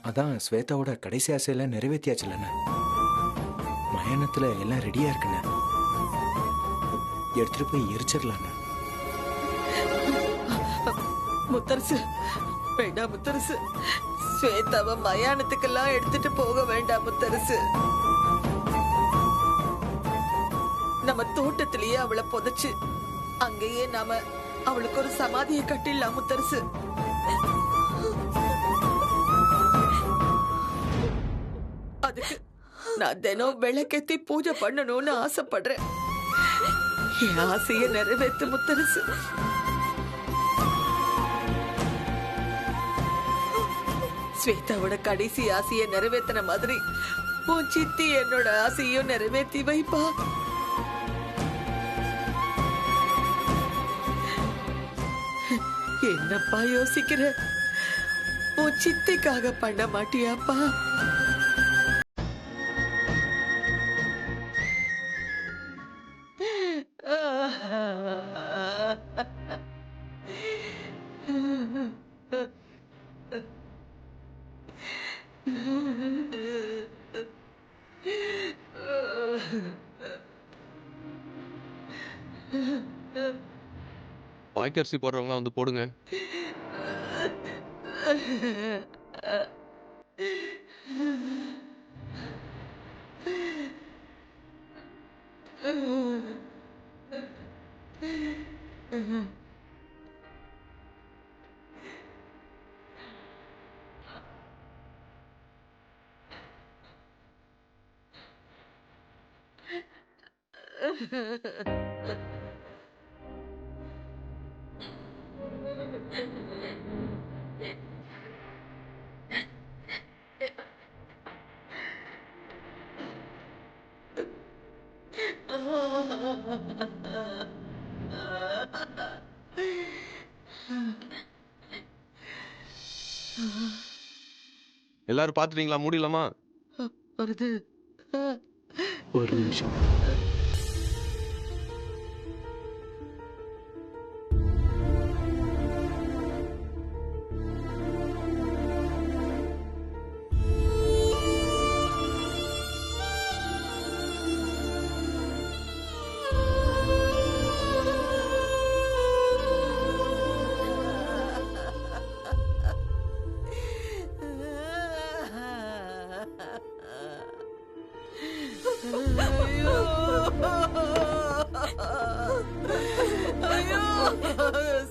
அதான் ஸ்வேதாவோட கடைசி ஆசையெல்லாம் நிறைவேற்றியாச்சுல்லண்ணே. மயானத்துல எல்லாம் ரெடியா இருக்குண்ணே. எடுத்துட்டு போய் எரிச்சிடலாண்ணே. முத்தரசு வேண்டாம் முத்தரசு. ஸ்வேதாவை மயானத்துக்கெல்லாம் எடுத்துட்டு போக வேண்டாம் முத்தரசு. நம்ம தோட்டத்திலேயே அவளை புதைச்சு அங்கேயே நாம அவளுக்கு ஒரு சமாதியை கட்டிடலாம் முத்தரசு. அதுக்கு நான் தினம் விளக்கேத்தி பூஜை பண்ணணும்னு ஆசைப்படுறேன். என் ஆசையை நிறைவேற்று முத்தரசு. ஸ்வேதாவோட கடைசி ஆசையை நிறைவேற்றின மாதிரி உன் சித்தி என்னோட ஆசையும் நிறைவேற்றி வைப்பா. என்னப்பா யோசிக்கிற? உன் சித்திக்காக பண்ண மாட்டியாப்பா? வாய்க்கரிசி போடுறவங்களாம் வந்து போடுங்க. எல்லாரும் பாத்துட்டீங்களா? மூடிடலாமா? ஒரு நிமிஷம்.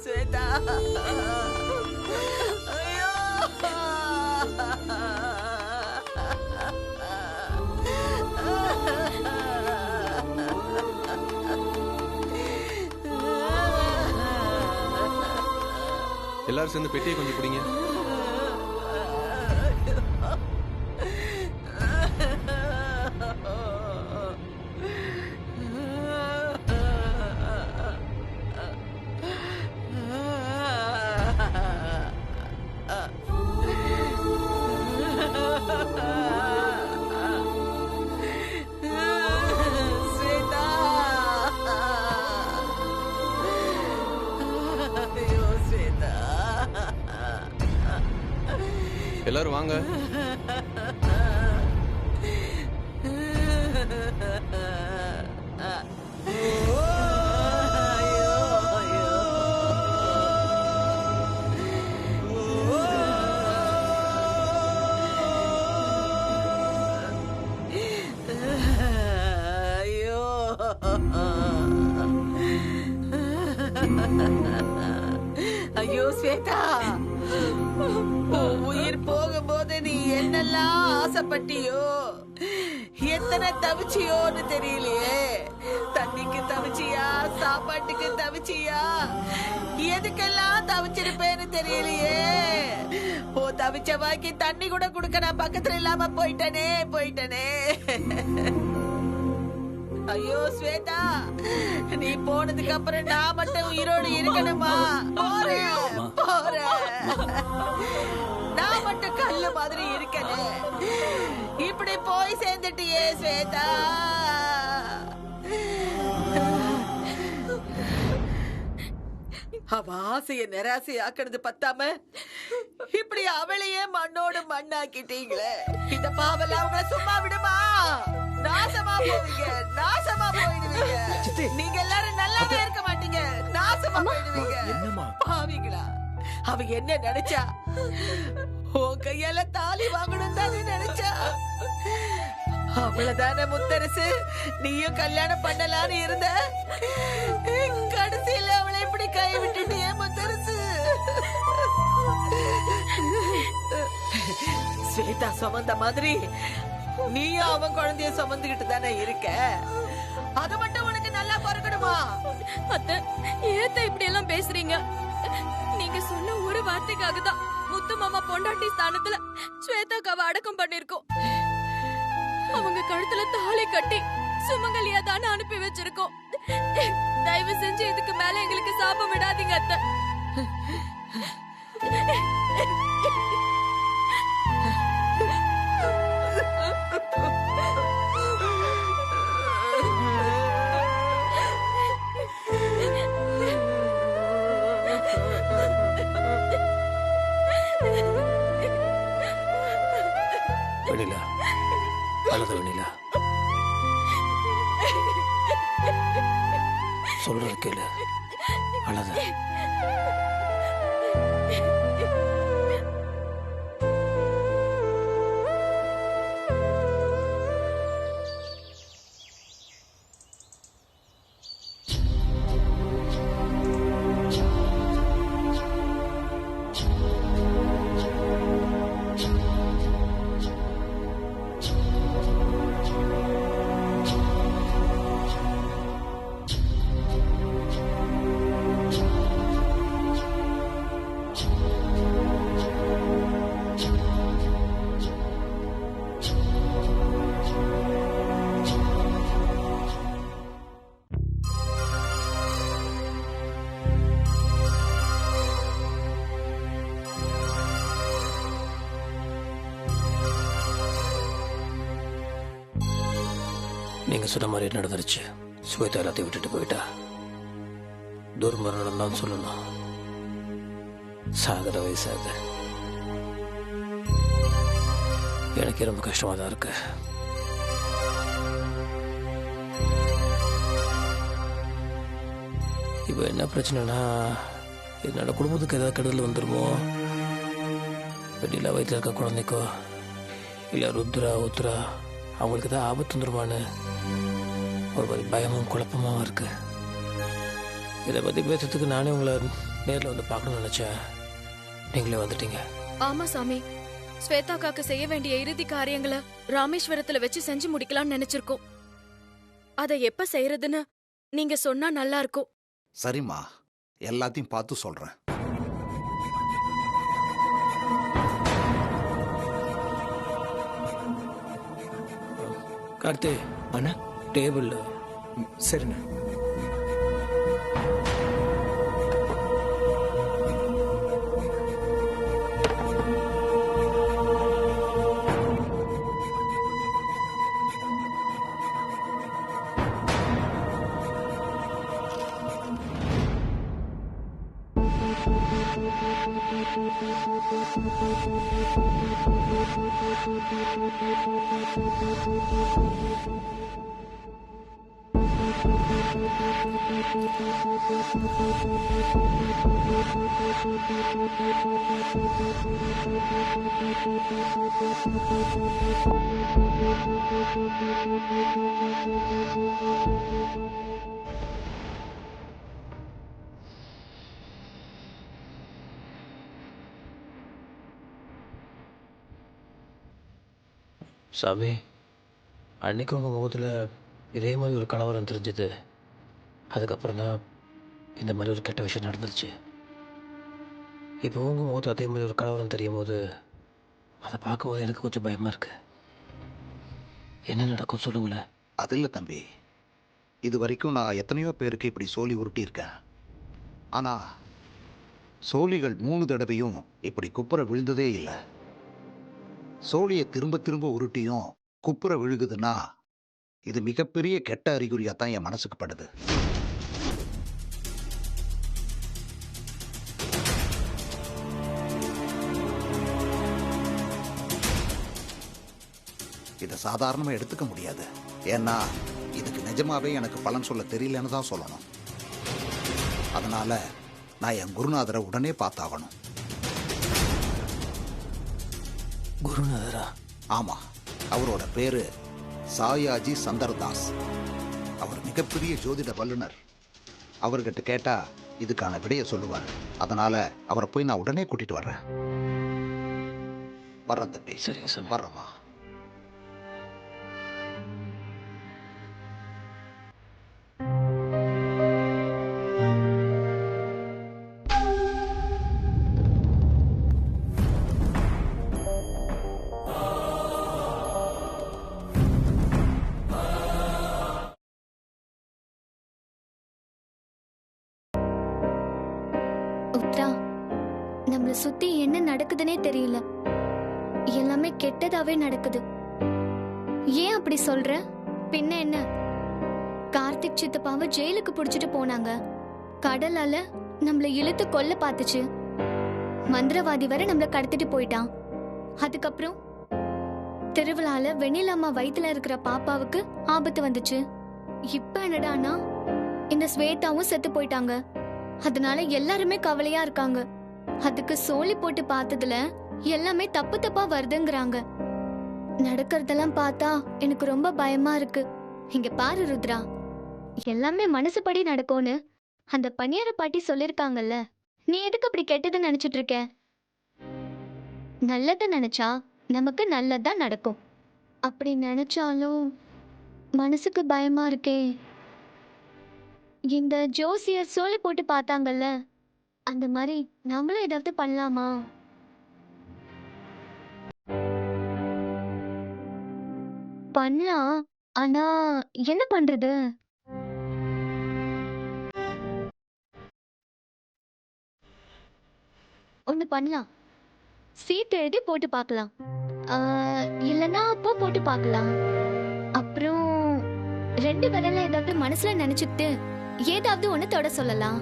ஸ்வேதா, ஐயோ எல்லாரும் சேர்ந்து பெட்டியை கொஞ்சம் பிடிங்க. எல்லாரும் வாங்க. ஐயோ ஸ்வேதா, உயிர் போகும்போது நீ என்னெல்லாம் ஆசைப்பட்டியோ, எத்தனை தவிச்சியோன்னு தெரியலையே. தண்ணிக்கு தவிச்சியா, சாப்பாட்டுக்கு தவிச்சியா, எதுக்கெல்லாம் தவிச்சிருப்பேன்னு தெரியலையே. ஓ தவிச்ச வாக்கி தண்ணி கூட குடுக்க நான் பக்கத்துல இல்லாம போயிட்டனே. ஐயோ ஸ்வேதா, நீ போனதுக்கு அப்புறம் நான் மட்டும் உயிரோடு இருக்கணுமா? போறேன். நான் மட்டும் கல்லு மாதிரி இருக்கேன். இப்படி போய் சேர்ந்துட்டியே ஸ்வேதா. அவ ஆசைய நிராசை ஆக்கினது பத்தாம இப்படி அவளையே மண்ணோடு மண்ணாக்கிட்டீங்களே. இந்த பாவெல்லாம் அவங்கள சும்மா விடுமா? நாசமா போவீங்க, நாசமா போயிடுவீங்க. நீங்க எல்லாரும் நல்லாவே இருக்க மாட்டீங்க, நாசமா போயிடுவீங்க. என்னம்மா? பாவீங்களா? அவ என்ன நினைச்சா? உன் கையால தாலி வாங்கணும் தானே நினைச்சா? அவ்வளவுதானே முத்தரசு, நீயும் கல்யாணம் பண்ணலான்னு இருந்த. கடைசியில அவளை இப்படி கை விட்டுட்டியே முத்தரசு. ஸ்வேதா சுமந்த மாதிரி நீயும் அவன் குழந்தைய சுமந்துகிட்டு தானே இருக்க. அது மட்டும் உனக்கு நல்லா பொறுக்கணுமா? அத்தை, ஏத்த இப்படி எல்லாம் பேசுறீங்க? நீங்க சொன்ன ஒரு வார்த்தைக்காக தான் முத்து மாமா பொண்டாட்டி ஸ்தானத்துல ஸ்வேதாக்காவை அடக்கம் பண்ணிருக்கோம். அவங்க கழுத்துல தாலி கட்டி சுமங்கலியா தானே அனுப்பி வச்சிருக்கோம். தயவு செஞ்சு இதுக்கு மேல எங்களுக்கு சாபம் விடாதீங்க அத்தை. வெண்ணிலா, அழுத வெண்ணிலா, சொல்றது கேளு, அழாத. நீங்க சொன்ன மாதிரி நடந்துருச்சு. ஸ்வேதா எல்லாத்தையும் விட்டுட்டு போயிட்டா. துர்மரணம் தான் சொல்லணும். சாகர வயசாகுது. எனக்கு ரொம்ப கஷ்டமா தான் இருக்கு. இப்போ என்ன பிரச்சனைனா, என்னோட குடும்பத்துக்கு ஏதாவது கெடுதல் வந்துருமோ, வெளியில் வயிற்றில் இருக்க குழந்தைக்கோ இல்லை ருத்ரா உத்ரா அவங்களுக்கு தான் ஆபத்து வந்துருமான்னு ஒரு மாதிரி பயமும் குழப்பமாகவும் இருக்கு. இதை பற்றி பேசுறதுக்கு நானே உங்களை நேரில் வந்து பார்க்கணும்னு நினச்சேன். நீங்களே வந்துட்டீங்க. ஆமா சாமி, ஸ்வேதாக்காக்கு செய்ய வேண்டிய இறுதி காரியங்களை ராமேஸ்வரத்துல வச்சு செஞ்சு முடிக்கலாம்னு நினைச்சிருக்கோம். அதை எப்ப செய்யறதுன்னு நீங்க சொன்னா நல்லா இருக்கும். சரிம்மா, எல்லாத்தையும் பார்த்து சொல்றேன். கார்த்தி அண்ணா, டேபிள். சரிண்ணா. சாமி, அன்னைக்கு உங்கள் முகத்தில் இதே மாதிரி ஒரு கலவரம் தெரிஞ்சது. அதுக்கப்புறம் தான் இந்த மாதிரி ஒரு கெட்ட விஷயம் நடந்துருச்சு. இப்போ உங்கள் முகத்தில் அதே மாதிரி ஒரு கலவரம் தெரியும் போது அதை பார்க்கும்போது எனக்கு கொஞ்சம் பயமாக இருக்கு. என்ன நடக்கும் சொல்லுங்களேன். அது இல்லை தம்பி, இது வரைக்கும் நான் எத்தனையோ பேருக்கு இப்படி சோலி உருட்டியிருக்கேன். ஆனால் சோழிகள் 3 தடவையும் இப்படி குப்புற விழுந்ததே இல்லை. சோழியை திரும்ப திரும்ப உருட்டியும் குப்புற விழுகுதுன்னா இது மிகப்பெரிய கெட்ட அறிகுறியாக தான் என் மனசுக்கு படுது. சாதாரணமாக எடுத்துக்க முடியாது. ஏன்னா இதுக்கு நிஜமாவே எனக்கு பலன் சொல்ல தெரியலன்னு தான் சொல்லணும். அதனால நான் என் குருநாதரை உடனே பார்த்தாகணும். குருநாதரா? ஆமா, அவரோட பேரு சாயாஜி சந்தர்தாஸ். அவர் மிகப்பெரிய ஜோதிட வல்லுனர். அவர்கிட்ட கேட்டா இதுக்கான விடையை சொல்லுவார். அதனால அவரை போய் நான் உடனே கூட்டிட்டு வர்றேன். வர்றேன் தம்பி. சரிங்க சாமி. வர்றேம்மா. உத்ரா, நம்மள சுத்தி என்ன நடக்குதுன்னே தெரியல. எல்லாமே கெட்டதாவே நடக்குது. ஏன் அப்படி சொல்ற? பின்ன என்ன? கார்த்திக் சித்தப்பாவை ஜெயிலுக்கு புடிச்சிட்டு போனாங்க. கடலால நம்மள இழுத்து கொல்ல பாத்துச்சு. மந்திரவாதி வரை நம்மள கடத்திட்டு போயிட்டான். அதுக்கப்புறம் திருவிழால வெண்ணிலாமா வயித்துல இருக்கிற பாப்பாவுக்கு ஆபத்து வந்துச்சு. இப்ப என்னடானா இந்த ஸ்வேதாவும் செத்து போயிட்டாங்க. அதனால எல்லாருமே கவலையா இருக்காங்க. அதுக்கு சோலி போட்டு பார்த்ததுல எல்லாமே தப்பு தப்பா வருதுங்கறாங்க. நடக்கிறதெல்லாம் பார்த்தா எனக்கு ரொம்ப பயமா இருக்கு. இங்க பாரு ருத்ரா, எல்லாமே மனசுப்படி நடக்கும்னு அந்த பனியார பாட்டி சொல்லிருக்காங்கல்ல. நீ எதுக்கு அப்படி கெட்டது நினைச்சிட்டு இருக்க? நல்லத நினைச்சா நமக்கு நல்லதான் நடக்கும். அப்படி நினைச்சாலும் மனசுக்கு பயமா இருக்கே. இந்த ஜோசியர் சோலை போட்டு பார்த்தாங்கல்ல, அந்த மாதிரி நம்மளும் ஏதாவது பண்ணலாமா? பண்ணலாம், ஆனா என்ன பண்றது? ஒண்ணு பண்ணலாம், சீட்டு எழுதி போட்டு பார்க்கலாம். இல்லனா அப்போ போட்டு பார்க்கலாம். அப்புறம் 2 விரல ஏதாவது மனசுல நினைச்சுக்கிட்டு ஏதாவது ஒண்ணு தொட சொல்லலாம்.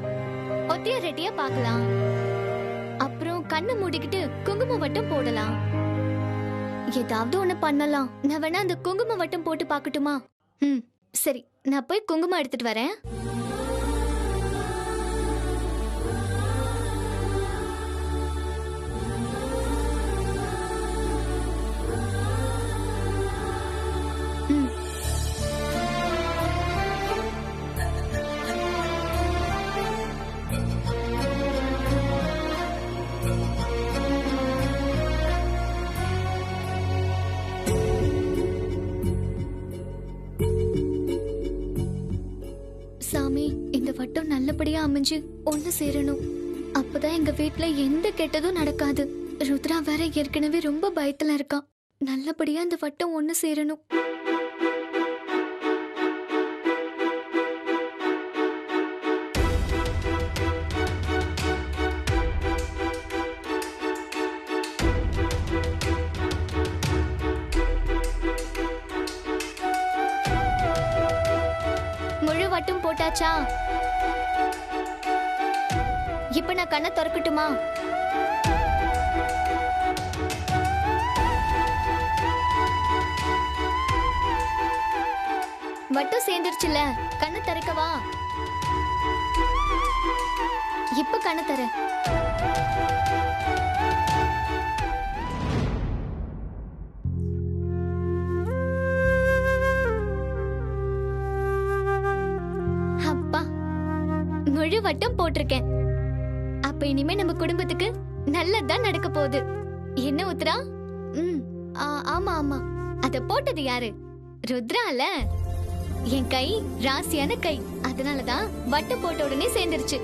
ஒத்திய ரெட்டியா பார்க்கலாம். அப்புறம் கண்ணு மூடிக்கிட்டு குங்குமம் வட்டம் போடலாம். ஏதாவது ஒண்ணு பண்ணலாம். நான் வேணா அந்த குங்குமம் வட்டம் போட்டு பார்க்கட்டுமா? சரி, நான் போய் குங்குமம் எடுத்துட்டு வரேன். சாமி, இந்த வட்டம் நல்லபடியா அமைஞ்சு ஒண்ணு சேரணும். அப்பதான் எங்க வீட்ல எந்த கெட்டதும் நடக்காது. ருத்ரா வேற ஏற்கனவே ரொம்ப பயத்துல இருக்கா. நல்லபடியா இந்த வட்டம் ஒண்ணு சேரணும். முழு வட்டம் போட்டாச்சா? இப்ப நான் கண்ணை திறக்கட்டுமா? வட்டம் சேர்ந்துருச்சுல, கண்ணை திறக்கவா? இப்ப கண்ணை திற. அப்பா, முழு வட்டம் போட்டிருக்கேன். அப்ப இனிமே நம்ம குடும்பத்துக்கு நல்லதுதான் நடக்க போகுது. என்ன உத்ரா? ஆமா ஆமா, அத போட்டது யாரு? ருத்ரால. என் கை ராசியான கை, அதனாலதான் வட்டம் போட்ட உடனே சேர்ந்துருச்சு.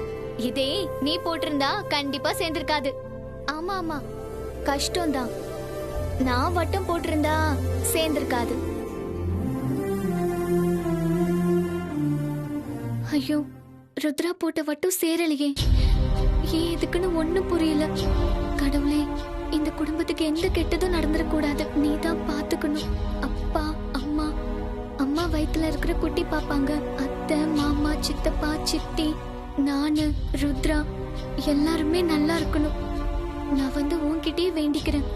இதே நீ போட்டிருந்தா கண்டிப்பா சேர்ந்திருக்காது. ஆமா ஆமா, கஷ்டம்தான். நான் வட்டம் போட்டிருந்தா சேர்ந்திருக்காது. ஐயோ, ருத்ரா போட்ட வட்டம் சேரலையே. ஏன் இதுக்குன்னு ஒண்ணும் புரியல. கடவுளே, இந்த குடும்பத்துக்கு எந்த கெட்டதும் நடந்துடக்கூடாது. நீதான் பாத்துக்கணும். அப்பா, அம்மா, அம்மா வயித்துல இருக்கிற குட்டி பாப்பாங்க, அத்தை, மாமா, சித்தப்பா, சித்தி, நானு, ருத்ரா எல்லாருமே நல்லா இருக்கணும். நான் உன்கிட்டயே வேண்டிக்கிறேன்.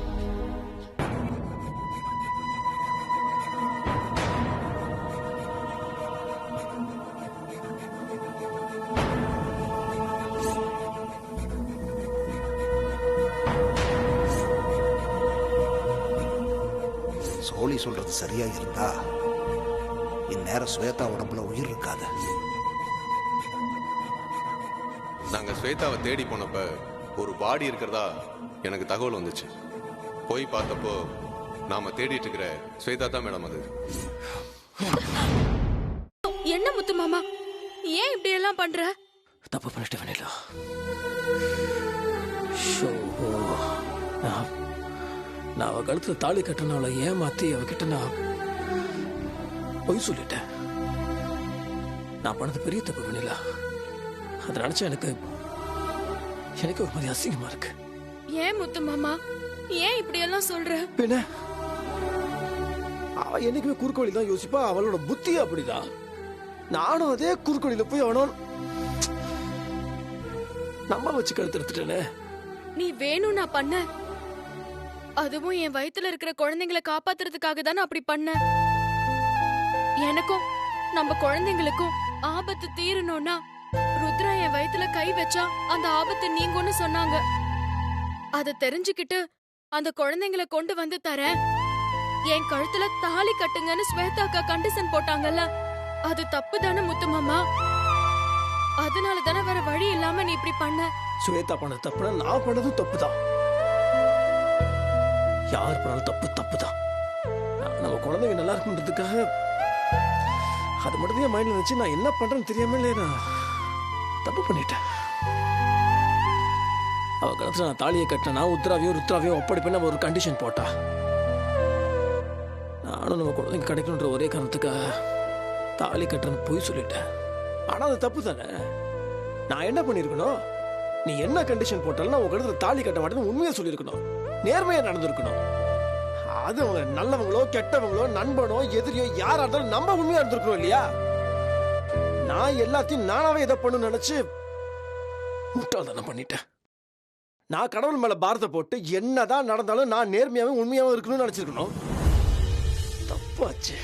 பொய் சொல்றது சரியா இருந்தா இந்நேரம் ஸ்வேதா உடம்புல உயிர் இருக்காது. நாங்க ஸ்வேதாவை தேடி போனப்ப ஒரு பாடி இருக்கிறதா எனக்கு தகவல் வந்துச்சு. போய் பார்த்தப்போ நாம தேடிட்டு இருக்கிற ஸ்வேதா தான் மேடம் அது. என்ன முத்து மாமா, ஏன் இப்படி எல்லாம் பண்ற? தப்பு பண்ணிட்டு வெண்ணிலா. நான் அவ கழுத்துல தாலி கட்டினவளை ஏமாத்தி அவகிட்ட நான் பொய் சொல்லிட்டேன். நான் பண்ணது பெரிய தப்பு வெண்ணிலா. அதை நினைச்சா எனக்கு ஒரு மாதிரி அசிங்கமா இருக்கு. ஏன் முத்து மாமா, ஏன் இப்படி எல்லாம் சொல்ற? பின்ன அவ என்னைக்குமே குறுக்கு வழி தான் யோசிப்பா. அவளோட புத்தி அப்படிதான். நானும் அதே குறுக்கு வழியில போய் அவனும் நம்ம வச்சு கழுத்து எடுத்துட்டேனே. நீ வேணும் நான் பண்ண, அதுவும் என் வயித்துல இருக்கிற குழந்தைங்களை காப்பாத்துறதுக்காக தானே அப்படி பண்ண. எனக்கும் நம்ம குழந்தைங்களுக்கும் ஆபத்து தீரணும்னா ருத்ரா என் வயித்துல கை வச்சா அந்த ஆபத்து நீங்கும்னு சொன்னாங்க. அத தெரிஞ்சுக்கிட்டு அந்த குழந்தைங்களை கொண்டு வந்து தரேன், என் கழுத்துல தாலி கட்டுங்கன்னு ஸ்வேதா அக்கா கண்டிஷன் போட்டாங்கல்ல, அது தப்பு தானே முத்து மாமா? அதனால தானே வேற வழி இல்லாம நீ இப்படி பண்ண. ஸ்வேதா பண்ணது தப்புனா நான் பண்ணதும் தப்புதான். யார் பண்ணாலும் தப்புதான். நம்ம குழந்தைங்க நல்லா இருக்குன்றதுக்காக அது மட்டும் என் மைண்ட்ல வச்சு நான் என்ன பண்றேன்னு தெரியாம நான் தப்பு பண்ணிட்டேன். அவ கழுத்துல நான் தாலியை கட்டினா ருத்ராவையோ ஒப்படைப்பேன்னு ஒரு கண்டிஷன் போட்டா. நானும் நம்ம குழந்தைங்க கிடைக்கணுன்ற ஒரே காரணத்துக்காக தாலி கட்டுறேன்னு போய் சொல்லிட்டேன். ஆனா அது தப்பு தானே. நான் என்ன பண்ணிருக்கணும்? நீ என்ன கண்டிஷன் போட்டாலும் நான் உங்க கழுத்துல தாலி கட்ட மாட்டேன்னு உண்மையா சொல்லியிருக்கணும். நேர்மையா நடந்திருக்கணும். அது அவங்க நல்லவங்களோ கெட்டவங்களோ நண்பனோ எதிரியோ யாரா இருந்தாலும் நம்ம உண்மையா இருந்திருக்கணும் இல்லையா? நான் எல்லாத்தையும் நானாவே எதை பண்ணு நினைச்சு முட்டாள்தானே பண்ணிட்டேன். நான் கடவுள் மேல பாரத்தை போட்டு என்னதான் நடந்தாலும் நான் நேர்மையாவும் உண்மையாவும் இருக்கணும்னு நினைச்சிருக்கணும். தப்பாச்சு.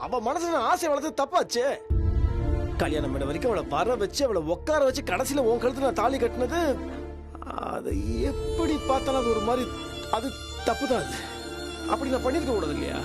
அவ மனசுல ஆசை வளர்த்து தப்பாச்சு. கல்யாணம் பண்ண வரைக்கும் அவளை வர வச்சு அவளை உட்கார வச்சு கடைசியில உன் கழுத்துல நான் தாலி கட்டினது, அதை எப்படி பார்த்தாலும் அது ஒரு மாதிரி அது தப்புதான். அது அப்படி நான் பண்ணிருக்க கூடாது இல்லையா?